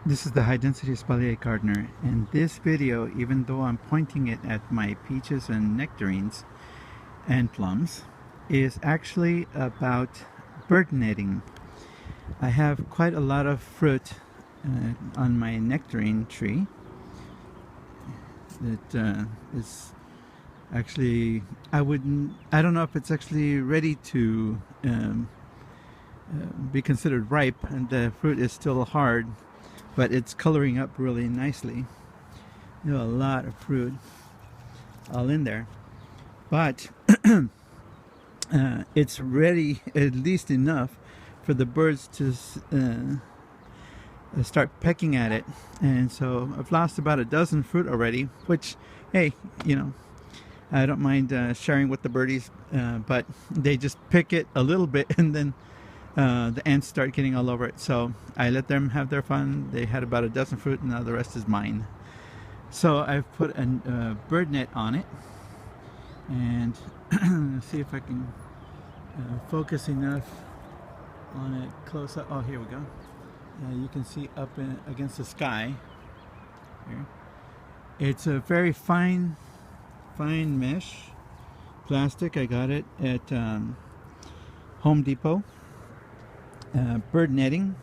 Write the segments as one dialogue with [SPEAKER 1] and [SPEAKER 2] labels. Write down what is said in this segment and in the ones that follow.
[SPEAKER 1] This is the high density Espalier gardener, and this video, even though I'm pointing it at my peaches and nectarines and plums, is actually about bird netting. I have quite a lot of fruit on my nectarine tree that is actually, I don't know if it's actually ready to be considered ripe, and the fruit is still hard, but it's coloring up really nicely. You know, a lot of fruit all in there, but it's ready at least enough for the birds to start pecking at it. And so I've lost about a dozen fruit already, which, hey, you know, I don't mind sharing with the birdies, but they just pick it a little bit and then the ants start getting all over it. So I let them have their fun. They had about a dozen fruit, and now the rest is mine. So I've put a bird net on it, and see if I can focus enough on it close up. Oh, here we go. You can see up against the sky here. It's a very fine mesh plastic. I got it at Home Depot. Bird netting,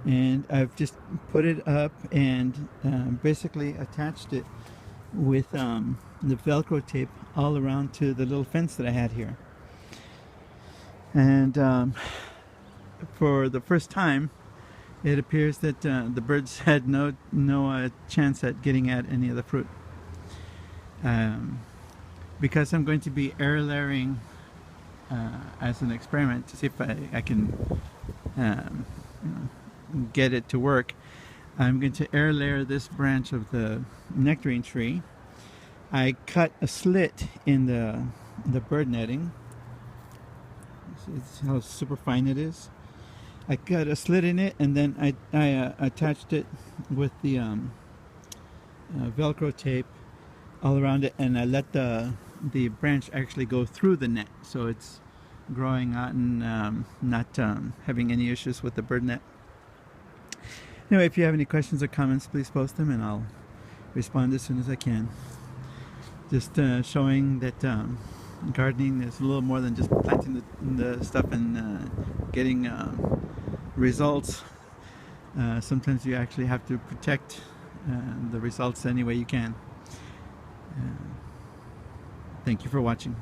[SPEAKER 1] and I've just put it up and basically attached it with the Velcro tape all around to the little fence that I had here. And for the first time, it appears that the birds had no chance at getting at any of the fruit. Because I'm going to be air layering as an experiment to see if I can get it to work. I'm going to air layer this branch of the nectarine tree. I cut a slit in the bird netting. See how super fine it is. I cut a slit in it, and then I attached it with the Velcro tape all around it, and I let the branch actually go through the net, so it's growing out and not having any issues with the bird net. Anyway, if you have any questions or comments, please post them and I'll respond as soon as I can. Just showing that gardening is a little more than just planting the stuff and getting results. Sometimes you actually have to protect the results any way you can. Thank you for watching.